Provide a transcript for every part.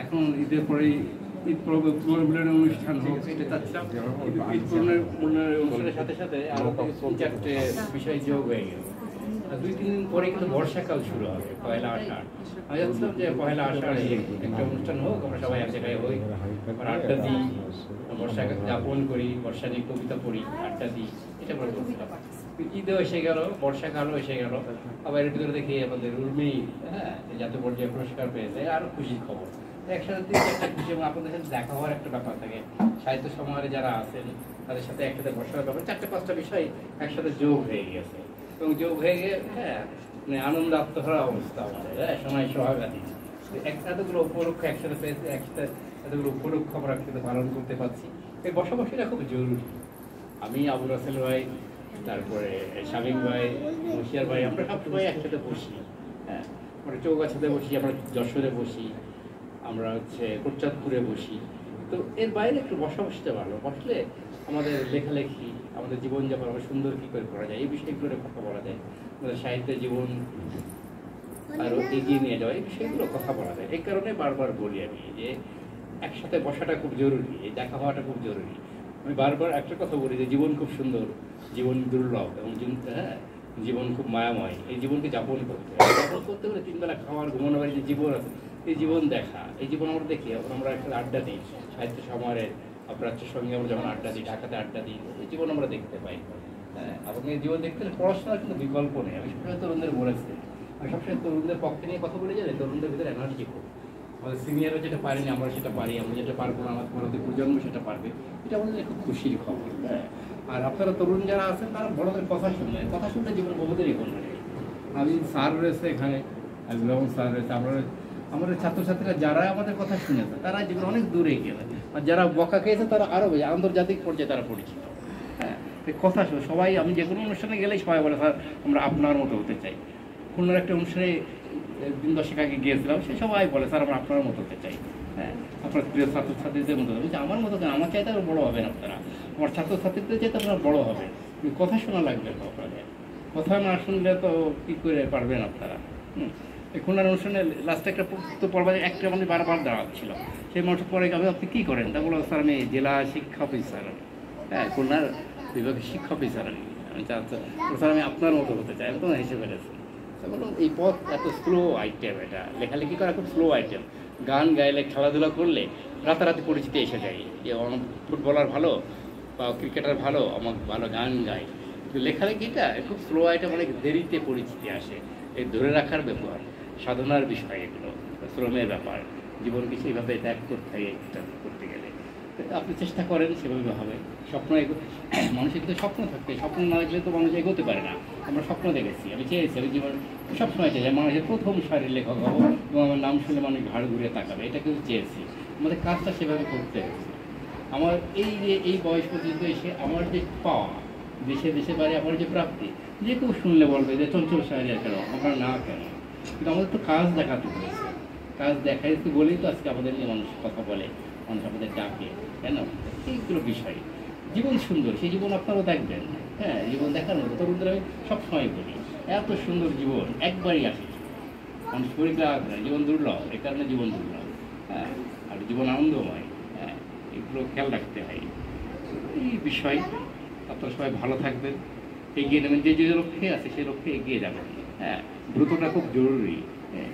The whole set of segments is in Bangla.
এখন ঈদের পরেই ঈদ পূরণের অনুষ্ঠান হোক এটা চাচ্ছিলাম। ঈদ পূরণের অনুষ্ঠানের সাথে সাথে আরো 3-4টে বিষয় যোগ হয়ে গেল। 2-3 দিন পরে কিন্তু বর্ষাকাল শুরু হবে, পয়লা আষাঢ়। আমি চাচ্ছিলাম যে পয়লা আষাঢ়ে একটা অনুষ্ঠান হোক, আমরা সবাই এক জায়গায় হই, আমরা আড্ডা দিই, বর্ষাকাল যাপন করি, বর্ষা নিয়ে কবিতা পড়ি, আড্ডা দিই, এটা আমরা বলছিলাম। ঈদও এসে গেল, বর্ষাকালও এসে গেল, আবার এর ভিতরে দেখি আমাদের উর্মি জাতীয় পর্যায়ে পুরস্কার পেয়েছে, আরো খুশির খবর। একসাথে 3-4টা খুশি এবং আপনাদের সাথে দেখা হওয়ার একটা ব্যাপার থাকে। সাহিত্য সমাহারে যারা আছেন তাদের সাথে একসাথে বসার ব্যাপার, 4-5টা বিষয় একসাথে যোগ হয়ে গেছে এবং যোগ হয়ে গিয়ে মানে আনন্দ আত্মহারা অবস্থা আমাদের, সময় সোহাগাতি। এতগুলো উপলক্ষ একসাথে পেয়েছে, একসাথে এতগুলো উপলক্ষ আমরা একসাথে পালন করতে পারছি। এই বসাবসিটা খুব জরুরি। আমি, আবু রাসেল ভাই, তারপরে শামীম ভাই, মুশিয়ার ভাই, আমরা সবসময় একসাথে বসি। হ্যাঁ, আমরা চৌগাছাতে বসি, আমরা যশোরে বসি, আমরা কোটচাঁদপুরে বসি। তো এর বাইরে একটু বসাবসিতে ভালো, বসলে আমাদের লেখালেখি, আমাদের জীবনযাপন আমরা সুন্দর কী করে করা যায় এই বিষয়গুলোর কথা বলা যায়, আমাদের সাহিত্যের জীবন আরও এগিয়ে নিয়ে যাওয়া এই বিষয়গুলো কথা বলা যায়। এই কারণে বারবার বলি আমি যে একসাথে বসাটা খুব জরুরি, এই দেখা হওয়াটা খুব জরুরি। আমি বারবার একটা কথা বলি যে জীবন খুব সুন্দর, জীবন দুর্লভ এবং জীবন খুব মায়াময়। এই জীবনকে যাপন করতে হবে। যাপন করতে হলে 3 বেলা খাওয়ার ঘুমানো বাড়ি যে জীবন আছে, এই জীবন দেখা, এই জীবন আমরা দেখি। এখন আমরা একটা আড্ডা দিই সাহিত্য সমাহারের, আপনার সঙ্গে আমরা যখন আড্ডা দিই, ঢাকাতে আড্ডা দিই, এই জীবন আমরা দেখতে পাই। হ্যাঁ, এবং এই জীবন দেখতে হলে পড়াশোনার কিন্তু বিকল্প নেই। আমি সবসময় তরুণদের বলেছি, আমি সবসময় তরুণদের পক্ষে নিয়ে কথা বলে যাই, তরুণদের ভিতরে এনার্জি খুব। আমাদের সিনিয়ররা যেটা পারেনি আমরা সেটা পারি, আমরা যেটা পারবো না আমাদের পরবর্তী প্রজন্ম সেটা পারবে, এটা আমাদের খুব খুশির খবর। হ্যাঁ, আর আপনারা তরুণ যারা আছেন তারা বড়দের কথা শুনলেন, কথা শুনলে জীবন বহুদেরই করবেন। আমি স্যার রয়েছে এখানে, রহমান স্যার রয়েছে, আমাদের ছাত্রছাত্রীরা যারা আমাদের কথা শুনেছে তারা জীবন অনেক দূরে গেলে, আর যারা বকা খেয়েছে তারা আরও বেশি আন্তর্জাতিক পর্যায়ে তারা পরিচিত। হ্যাঁ, কথা সবাই, আমি যে কোনো অনুষ্ঠানে গেলেই সবাই বলে স্যার আমরা আপনার মতো হতে চাই। খুলনার একটা অনুষ্ঠানে দিন 10 আগে গিয়েছিলাম, সে সবাই বলে স্যার আমরা আপনার মতো হতে চাই। হ্যাঁ, আপনার প্রিয় ছাত্রছাত্রীদের মতো হবে, আমার মতো কেন, আমার চাইতে আরও বড়ো হবেন আপনারা, আমার ছাত্রছাত্রীদের চাইতে আপনারা বড়ো হবেন। কথা শোনা লাগবে তো আপনাদের, কথা না শুনলে তো কী করে পারবেন আপনারা। এই খুলনার অনুষ্ঠানে লাস্টে একটা পর্ব একটা মানে বারবার দাঁড়াচ্ছিল, সেই মানুষ পরে আপনি কী করেন, তা বলো স্যার আমি জেলা শিক্ষা অফিসার, হ্যাঁ খুলনার বিভাগের শিক্ষা অফিসার আমি স্যার আমি আপনার মতো হতে চাই। আমি তো হেসে ফেলেছি, বলুন এই পথ এত স্লো আইটেম, এটা লেখালেখি করা খুব স্লো আইটেম। গান গাইলে, খেলাধুলা করলে রাতারাতি পরিচিতি এসে যায় যে আমার ফুটবলার ভালো বা ক্রিকেটার ভালো, আমার ভালো গান গায়। কিন্তু লেখালেখিটা খুব স্লো আইটেম, অনেক দেরিতে পরিচিতি আসে। এই ধরে রাখার ব্যাপার, সাধনার বিষয়, এগুলো শ্রমের ব্যাপার, জীবনকে সেইভাবে ত্যাগ করতে হয় করতে গেলে। আপনি চেষ্টা করেন সেভাবে হবে। স্বপ্ন মানুষের কিন্তু স্বপ্ন থাকতে, স্বপ্ন না দেখলে তো মানুষ এগোতে পারে না। আমরা স্বপ্ন দেখেছি, আমি চেয়েছি, আমি জীবন সবসময় চাই মানুষের প্রথম সারির লেখক হবো এবং আমার নাম শুনে মানুষ ঘাড় ঘুরে তাকাবে, এটা কিন্তু চেয়েছি। আমাদের কাজটা সেভাবে করতে হয়েছে। আমার এই বয়স পর্যন্ত এসে আমার যে পাওয়া, দেশে দেশে বাড়ি আমার যে প্রাপ্তি, যে কেউ শুনলে বলবে যে চঞ্চল সাহেবের কেন, আমরা না কেন, কিন্তু আমাদের তো কাজ দেখাতে হয়েছে। কাজ দেখাইতে বলেই তো আজকে আমাদের নিয়ে মানুষ কথা বলে, মানুষ আমাদের ডাকে, কেন? এইগুলো বিষয়। জীবন সুন্দর, সেই জীবন আপনারাও দেখবেন। হ্যাঁ, জীবন দেখার মতো তরুণদের আমি সবসময় বলি, এত সুন্দর জীবন একবারই আসে, মানুষ পরীক্ষা করে, জীবন দুর্লভ, এই কারণে জীবন দুর্লভ। হ্যাঁ, আর জীবন আনন্দময়। হ্যাঁ, এগুলো খেয়াল রাখতে হয়। এই বিষয় আপনারা সবাই ভালো থাকবেন, এগিয়ে নেবেন, যে যে লক্ষ্যে আছে সেই লক্ষ্যে এগিয়ে যাবেন। হ্যাঁ, দ্রুতটা খুব জরুরি। হ্যাঁ,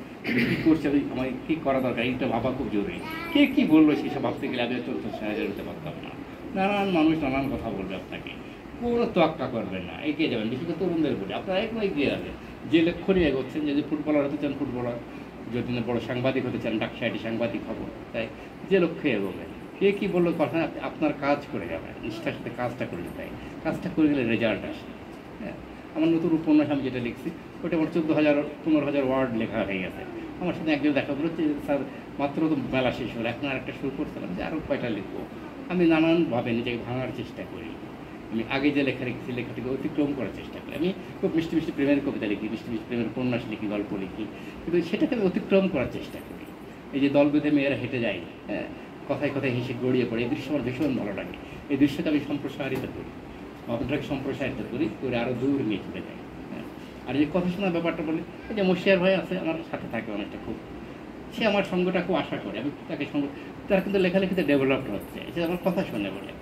কী করছে, আমার কী করা দরকার, এইটা ভাবা খুব জরুরি। কে কী বললো সেসব ভাবতে গেলে আমি চলতে সাহায্য হতে পারতাম না। নানান মানুষ নানান কথা বলবে আপনাকে, কোনো তোয়াক্কা করবেন না, এগিয়ে যাবেন। বিশেষ করে তরুণদের বলে আপনারা একটু এগিয়ে যাবেন, যে লক্ষ্য নিয়ে এগোচ্ছেন। যদি ফুটবলার হতে চান ফুটবলার, যদি না বড় সাংবাদিক হতে চান ডাকসাইটি সাংবাদিক হবো, তাই যে লক্ষ্যে এগোবেন। কে কী বললো কথা, আপনার কাজ করে যাবেন, নিষ্ঠার সাথে কাজটা করে যেতে হয়। কাজটা করে গেলে রেজাল্ট আসে। হ্যাঁ, আমার নতুন উপন্যাস আমি যেটা লিখছি ওটা আমার 14,000-15,000 ওয়ার্ড লেখা হয়ে গেছে। আমার সাথে একজন দেখা করলো যে স্যার মাত্র তো মেলা শেষ হলো, এখন আর একটা শুরু করছিলাম যে আরও কয়টা লিখবো। আমি নানানভাবে নিজেকে ভাঙার চেষ্টা করি। আমি আগে যে লেখা লিখছি লেখাটিকে অতিক্রম করার চেষ্টা করি। আমি খুব মিষ্টি মিষ্টি প্রেমের কবিতা লিখি, মিষ্টি মিষ্টি প্রেমের উপন্যাস লিখি, গল্প লিখি, কিন্তু সেটাকে আমি অতিক্রম করার চেষ্টা করি। এই যে দল বেঁধে মেয়েরা হেঁটে যায়, হ্যাঁ, কথায় কথায় হেসে গড়িয়ে পড়ে, এই দৃশ্য আমার ভীষণ ভালো লাগে। এই দৃশ্যকে আমি সম্প্রসারিত করি, আপনাকে সম্প্রসারিত করি, করে আরও দূর নিয়ে চলে যাই। হ্যাঁ, আর এই কথা শোনার ব্যাপারটা বলি, এই যে মুশিয়ার ভাই আছে আমার সাথে থাকে অনেকটা, খুব সে আমার সঙ্গটা খুব আশা করে, আমি তাকে সঙ্গ, তার কিন্তু লেখালেখিতে ডেভেলপড হচ্ছে, সে আমার কথা শুনে বলে।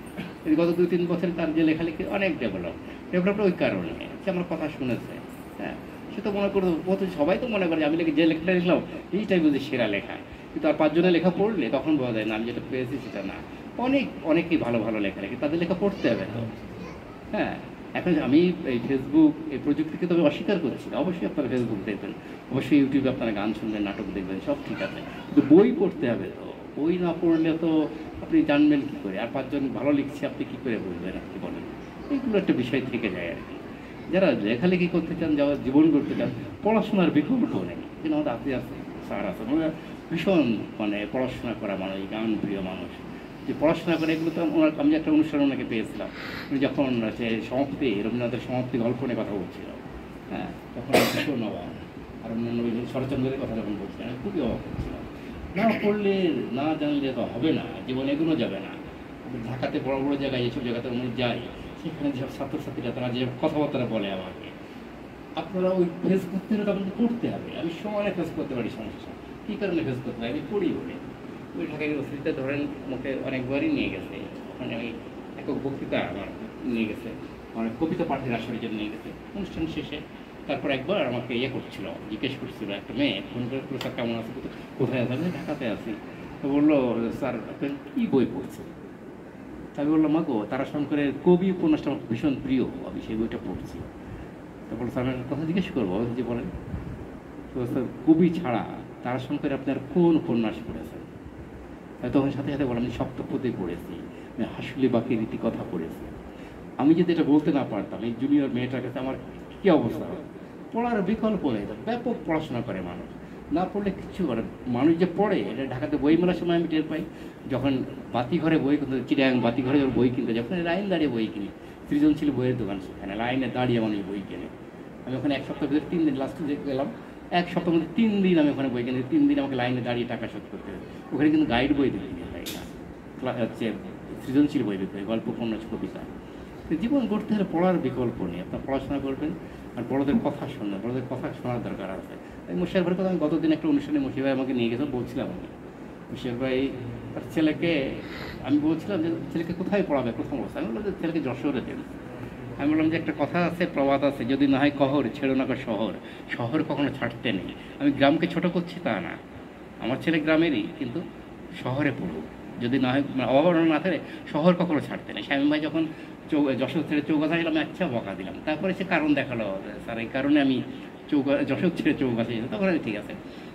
গত 2-3 বছরে তার যে লেখালেখি অনেক ডেভেলপড ওই কারণে সে আমার কথা শুনেছে। হ্যাঁ, সে তো মনে করতো, সবাই তো মনে করে আমি যে লেখাটা লিখলাম এইটাই বুঝি সেরা লেখা, কিন্তু আর 5 জনের লেখা পড়লে তখন বোঝা যায় না আমি যেটা পেয়েছি সেটা না। অনেকেই ভালো ভালো লেখা লেখে, তাদের লেখা পড়তে হবে তো। হ্যাঁ, এখন আমি এই ফেসবুক এই প্রযুক্তিকে তবে অস্বীকার করছি না, অবশ্যই আপনারা ফেসবুক দেখবেন, অবশ্যই ইউটিউবে আপনারা গান শুনবেন, নাটক দেখবেন, সব ঠিক আছে, কিন্তু বই পড়তে হবে তো। বই না পড়লে তো আপনি জানবেন কী করে, আর 5 জন ভালো লিখছে আপনি কী করে বুঝবেন, আপনি বলেন। এইগুলো একটা বিষয় থেকে যায় আর কি। যারা লেখালেখি করতে চান, যারা জীবন করতে চান, পড়াশোনার বিকল্প নেই। কিন্তু আমাদের আপনি আছে, স্যার আছে, মানে ভীষণ মানে পড়াশোনা করা মানুষ, গান প্রিয় মানুষ, যে পড়াশোনা করে এগুলো তো ওনার, আমি একটা অনুষ্ঠান ওনাকে পেয়েছিলাম, উনি যখন সে সমাপ্তি, রবীন্দ্রনাথের সমাপ্তি গল্প নিয়ে কথা বলছিল, হ্যাঁ, তখন ভীষণ অবাক। আর অন্যান্য শরৎচন্দ্রের কথা যখন বলছিলেন আমি খুবই অবাক করছিলাম। না পড়লে, না জানলে তো হবে না, জীবন এগুলো যাবে না। ঢাকাতে বড় বড় জায়গায়, যেসব জায়গাতে আমি যাই, সেখানে যেসব ছাত্রছাত্রীরা তারা যে কথাবার্তা বলে আমাকে, আপনারা ওই ফেস করতে হলে আপনাদের করতে হবে। আমি সমানে ফেস করতে পারি সমস্যা, কী কারণে ফেস করতে পারি, আমি পড়ি বলে। ওই ঢাকা ইউনিভার্সিটিতে ধরেন মুখে অনেকবারই নিয়ে গেছে, ওখানে আমি একক বক্তৃতা আমার নিয়ে গেছে, মানে কবিতা পাঠের আসরের জন্য নিয়ে গেছে। অনুষ্ঠান শেষে তারপর একবার আমাকে করছিল, জিজ্ঞেস করছিল একটা মেয়ে, ফোন করে, স্যার কেমন আছে, কোথায় আছে, আমি ঢাকাতে আছি। তো বললো, স্যার আপনি কী বই পড়ছেন? আমি বললাম, মাগো তারাশঙ্করের কবি উপন্যাসটা আমার ভীষণ প্রিয়, আমি সেই বইটা পড়ছি। তো বললো, স্যার আমি কথা জিজ্ঞেস করবো, যে বলেন। তো স্যার, কবি ছাড়া তারাশঙ্করে আপনার কোন উপন্যাস পড়েছেন? তখন সাথে সাথে বললাম, আমি সপ্তপদী পড়েছি, আমি হাসুলি বাকি রীতি কথা পড়েছি। আমি যদি এটা বলতে না পারতাম, এই জুনিয়র মেয়েটার কাছে আমার কী অবস্থা হয়। পড়ার বিকল্প নেই, ব্যাপক পড়াশোনা করে মানুষ, না পড়লে কিচ্ছু করে মানুষ যে পড়ে। এটা ঢাকাতে বই মেলার সময় আমি টের পাই, যখন বাতিঘরে বই কিনতে, চিড়িয়াং বাতিঘরে যখন বই কিনতে, যখন লাইন দাঁড়িয়ে বই কিনি, সৃজনশীল বইয়ের দোকান, সেখানে লাইনে দাঁড়িয়ে মানুষ বই কেনে। আমি ওখানে 1 সপ্তাহ ভিতরে 3 দিন, লাস্টে যে গেলাম 1 সপ্তাহের মধ্যে 3 দিন আমি ওখানে বই কিনে, 3 দিন আমাকে লাইনে দাঁড়িয়ে টাকা শোধ করতে হবে। ওখানে কিন্তু গাইড বই দিতে তাই না, হচ্ছে সৃজনশীল বই দিতে হয়, গল্প, উপন্যাস, কবিতা। জীবন গড়তে হলে পড়ার বিকল্প নেই, আপনার পড়াশোনা করবেন আর বড়দের কথা শুনবেন, বড়দের কথা শোনার দরকার আছে। মুশারফ ভাইয়ের কথা আমি গতদিন একটা অনুষ্ঠানে মুশারফ ভাই আমাকে নিয়ে গেছে, বলছিলাম আমি, মুশারফ ভাই তার ছেলেকে, আমি বলছিলাম যে ছেলেকে কোথায় পড়াবে প্রথম অবস্থা, আমি বললাম যে ছেলেকে যশোরে দেন। আমি বললাম যে একটা কথা আছে, প্রবাদ আছে, যদি না হয় কহর ছেড়ো না শহর, শহর কখনো ছাড়তে নেই। আমি গ্রামকে ছোট করছি তা না, আমার ছেলে গ্রামেরই, কিন্তু শহরে পড়ুক, যদি না হয় অভাবনা না থাকে, শহর কখনো ছাড়তে নেই। শামীম ভাই যখন যশোর ছেড়ে চৌগাছা গেলাম, আচ্ছা বকা দিলাম, তারপরে সে কারণ দেখালো, স্যার এই কারণে আমি যশোর ছেড়ে চৌগাছা যেতাম, তখন ঠিক আছে,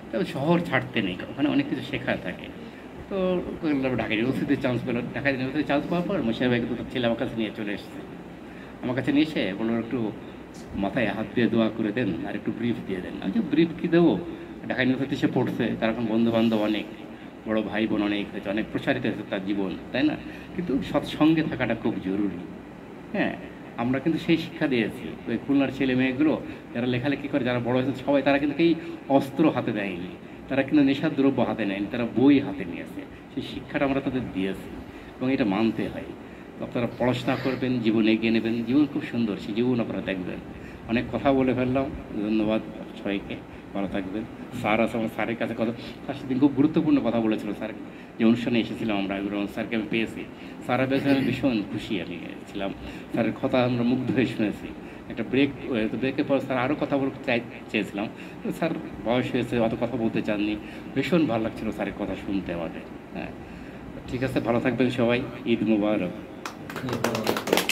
তবে শহর ছাড়তে নেই, ওখানে অনেক কিছু শেখার থাকে। তো ঢাকা ইউনিভার্সিটিতে চান্স পেল, ঢাকা ইউনিভার্সিটিতে চান্স পাওয়ার পর মুশারফ ভাই কিন্তু তার ছেলে আমার কাছে নিয়ে চলে এসেছে, আমার কাছে নিয়ে এসে বললো, একটু মাথায় হাত দিয়ে দোয়া করে দেন আর একটু ব্রিফ দিয়ে দেন। আমি যে ব্রিফ কী দেবো, ঢাকা ইউনিভার্সিটি সে পড়ছে, তার এখন বন্ধুবান্ধব অনেক, বড় ভাই বোন অনেক হয়েছে, অনেক প্রসারিত হয়েছে তার জীবন, তাই না? কিন্তু সৎসঙ্গে থাকাটা খুব জরুরি। হ্যাঁ, আমরা কিন্তু সেই শিক্ষা দিয়েছি। ওই খুলনার ছেলে মেয়েগুলো যারা লেখালেখি করে, যারা বড় হয়েছে সবাই, তারা কিন্তু এই অস্ত্র হাতে দেয়নি, তারা কিন্তু নেশার দ্রব্য হাতে নেয়নি, তারা বই হাতে নিয়েছে। সেই শিক্ষাটা আমরা তাদের দিয়েছি এবং এটা মানতে হয়। আপনারা পড়াশোনা করবেন, জীবন এগিয়ে নেবেন, জীবন খুব সুন্দর, সেই জীবন আপনারা দেখবেন। অনেক কথা বলে ফেললাম, ধন্যবাদ সবাইকে, ভালো থাকবেন। স্যার আছে, আমার স্যারের কাছে কথা, তার সাথে খুব গুরুত্বপূর্ণ কথা বলেছিল স্যার, যে অনুষ্ঠানে এসেছিলাম আমরা, স্যারকে আমি পেয়েছি, স্যারের পেয়েছে আমি ভীষণ খুশি আমি ছিলাম, স্যারের কথা আমরা মুগ্ধ হয়ে শুনেছি। একটা ব্রেকের পর স্যার আরও কথা বলতে চেয়েছিলাম, স্যার বয়স হয়েছে, অত কথা বলতে চাননি, ভীষণ ভালো লাগছিল স্যারের কথা শুনতে আমাদের। হ্যাঁ, ঠিক আছে, ভালো থাকবেন সবাই, ঈদ মোবারক।